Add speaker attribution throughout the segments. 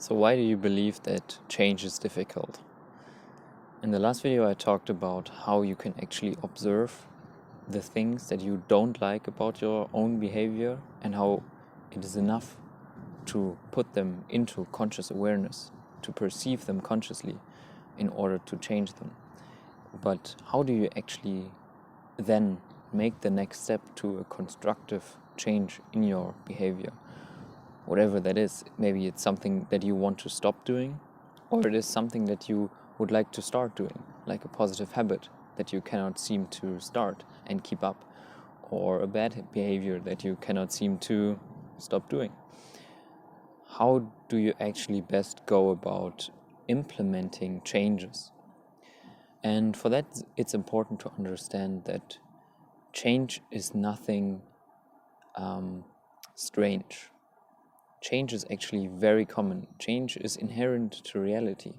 Speaker 1: So why do you believe that change is difficult? In the last video I talked about how you can actually observe the things that you don't like about your own behavior and how it is enough to put them into conscious awareness, to perceive them consciously in order to change them. But how do you actually then make the next step to a constructive change in your behavior? Whatever that is, maybe it's something that you want to stop doing, or it is something that you would like to start doing, like a positive habit that you cannot seem to start and keep up, or a bad behavior that you cannot seem to stop doing. How do you actually best go about implementing changes? And for that, it's important to understand that change is nothing strange. Change is actually very common. Change is inherent to reality.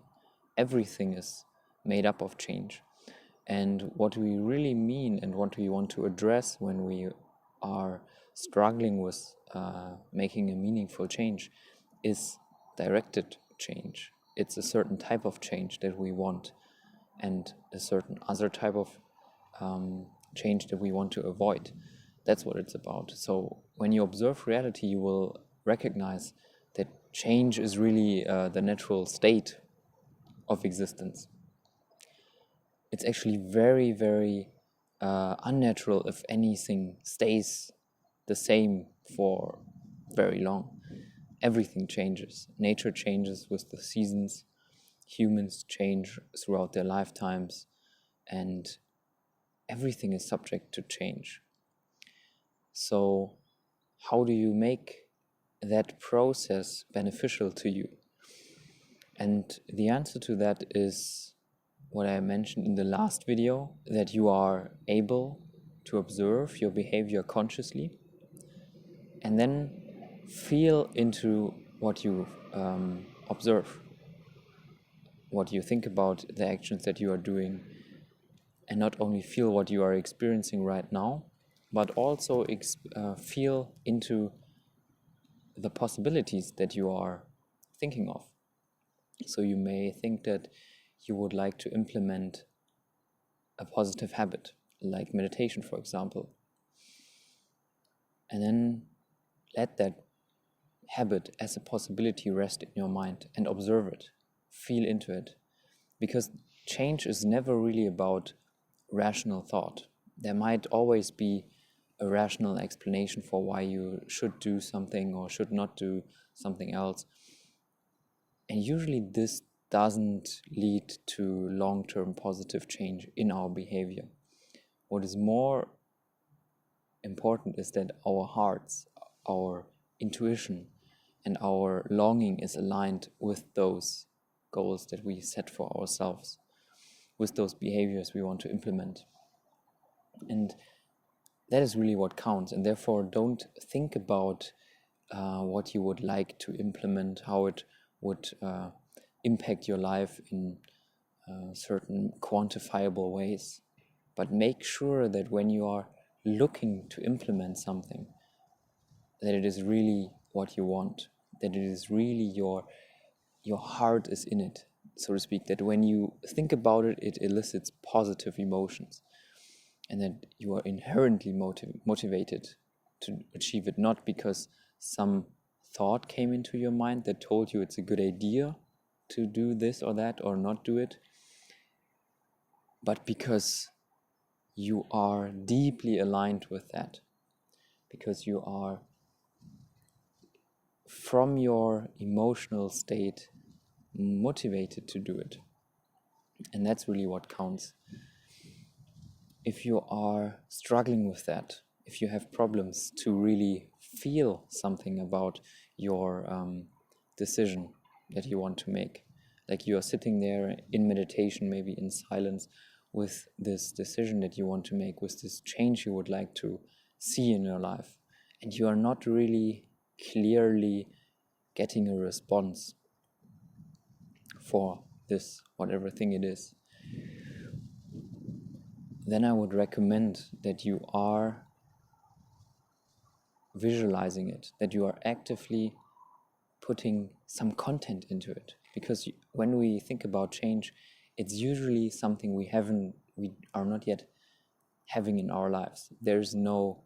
Speaker 1: Everything is made up of change. And what we really mean and what we want to address when we are struggling with making a meaningful change is directed change. It's a certain type of change that we want and a certain other type of change that we want to avoid. That's what it's about. So when you observe reality, you will recognize that change is really the natural state of existence. It's actually very, very unnatural if anything stays the same for very long. Everything changes. Nature changes with the seasons. Humans change throughout their lifetimes. And everything is subject to change. So how do you make that process beneficial to you? And the answer to that is what I mentioned in the last video, that you are able to observe your behavior consciously and then feel into what you observe, what you think about the actions that you are doing, and not only feel what you are experiencing right now, but also feel into the possibilities that you are thinking of. So you may think that you would like to implement a positive habit, like meditation, for example. And then let that habit as a possibility rest in your mind and observe it, feel into it. Because change is never really about rational thought. There might always be a rational explanation for why you should do something or should not do something else. And usually this doesn't lead to long-term positive change in our behavior. What is more important is that our hearts, our intuition, and our longing is aligned with those goals that we set for ourselves, with those behaviors we want to implement. And that is really what counts. And therefore, don't think about what you would like to implement, how it would impact your life in certain quantifiable ways. But make sure that when you are looking to implement something, that it is really what you want, that it is really your heart is in it, so to speak, that when you think about it, it elicits positive emotions, and that you are inherently motivated to achieve it, not because some thought came into your mind that told you it's a good idea to do this or that or not do it, but because you are deeply aligned with that, because you are from your emotional state motivated to do it. And that's really what counts. If you are struggling with that, if you have problems to really feel something about your decision that you want to make, like you are sitting there in meditation, maybe in silence, with this decision that you want to make, with this change you would like to see in your life, and you are not really clearly getting a response for this, whatever thing it is, then I would recommend that you are visualizing it, that you are actively putting some content into it. Because when we think about change, it's usually something we are not yet having in our lives. There's no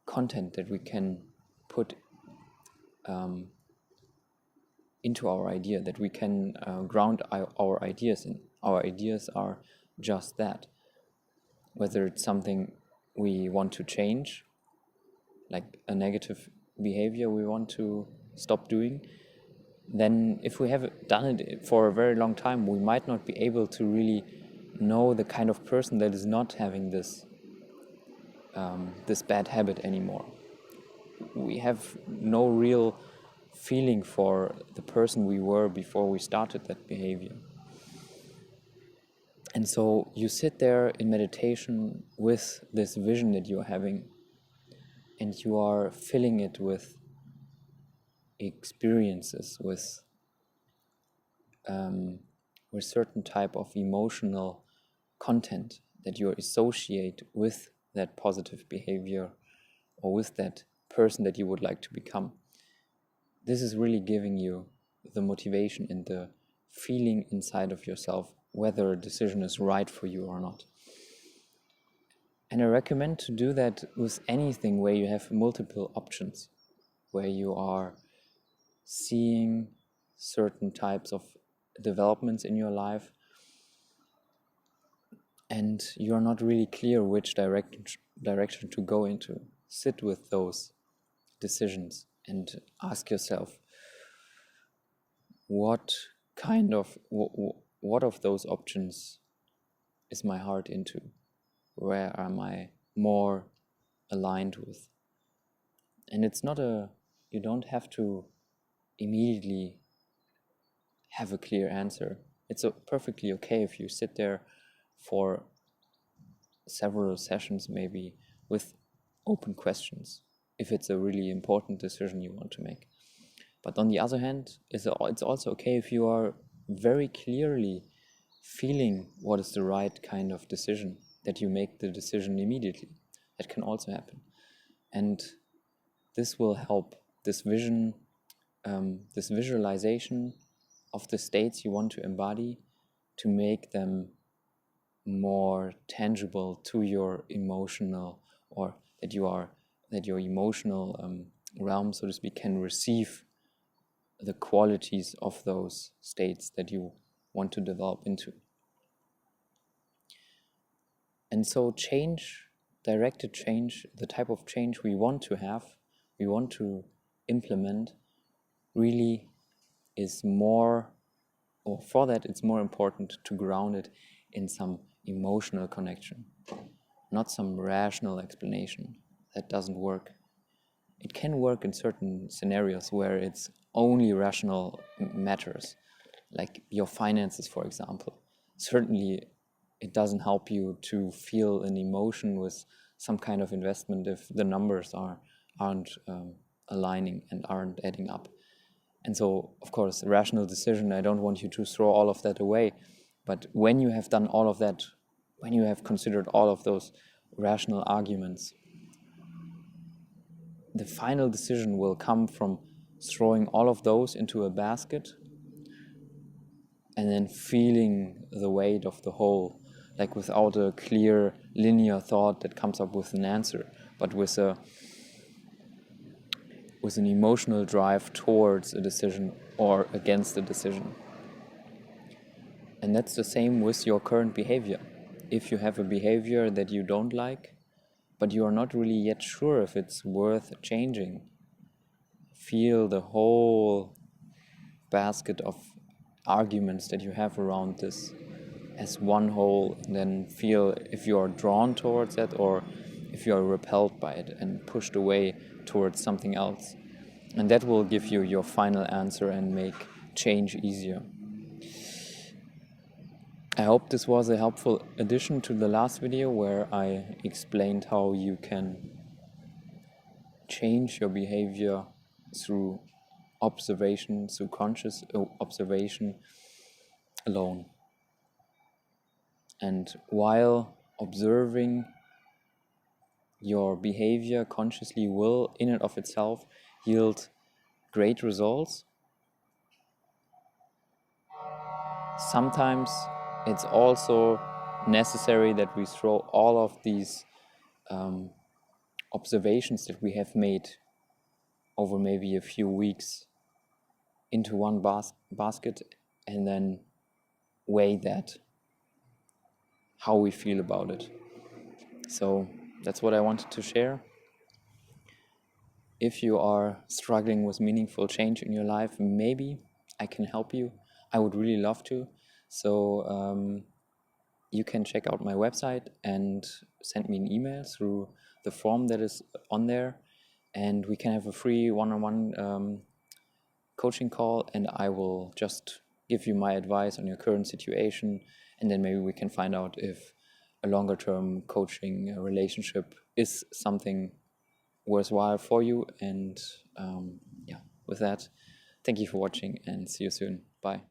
Speaker 1: content that we can put into our idea, that we can ground our ideas in. Our ideas are just that. Whether it's something we want to change, like a negative behavior we want to stop doing, then if we have done it for a very long time, we might not be able to really know the kind of person that is not having this bad habit anymore. We have no real feeling for the person we were before we started that behavior. And so you sit there in meditation with this vision that you're having, and you are filling it with experiences, with certain type of emotional content that you associate with that positive behavior or with that person that you would like to become. This is really giving you the motivation and the feeling inside of yourself whether a decision is right for you or not. And I recommend to do that with anything where you have multiple options, where you are seeing certain types of developments in your life and you're not really clear which direction to go into. Sit with those decisions and ask yourself, what of those options is my heart into? Where am I more aligned with? And you don't have to immediately have a clear answer. It's perfectly okay if you sit there for several sessions maybe with open questions, if it's a really important decision you want to make. But on the other hand, it's also okay if you are very clearly feeling what is the right kind of decision, that you make the decision immediately. That can also happen. And this will help, this vision, this visualization of the states you want to embody, to make them more tangible to your emotional, or that your emotional realm, so to speak, can receive the qualities of those states that you want to develop into. And so change, directed change, the type of change we want to have, we want to implement, really is more, or for that it's more important to ground it in some emotional connection, not some rational explanation. That doesn't work. It can work in certain scenarios where it's only rational matters, like your finances, for example. Certainly, it doesn't help you to feel an emotion with some kind of investment if the numbers aren't aligning and aren't adding up. And so, of course, a rational decision, I don't want you to throw all of that away. But when you have done all of that, when you have considered all of those rational arguments, the final decision will come from throwing all of those into a basket and then feeling the weight of the whole, like without a clear linear thought that comes up with an answer, but with an emotional drive towards a decision or against a decision. And that's the same with your current behavior. If you have a behavior that you don't like, but you are not really yet sure if it's worth changing, feel the whole basket of arguments that you have around this as one whole, and then feel if you are drawn towards it or if you are repelled by it and pushed away towards something else. And that will give you your final answer and make change easier. I hope this was a helpful addition to the last video where I explained how you can change your behavior through observation, through conscious observation alone. And while observing your behavior consciously will, in and of itself, yield great results, sometimes it's also necessary that we throw all of these observations that we have made over maybe a few weeks into one basket and then weigh that, how we feel about it. So that's what I wanted to share. If you are struggling with meaningful change in your life, maybe I can help you. I would really love to. So you can check out my website and send me an email through the form that is on there, and we can have a free one-on-one coaching call, and I will just give you my advice on your current situation, and then maybe we can find out if a longer term coaching relationship is something worthwhile for you. And yeah, with that, thank you for watching and see you soon. Bye.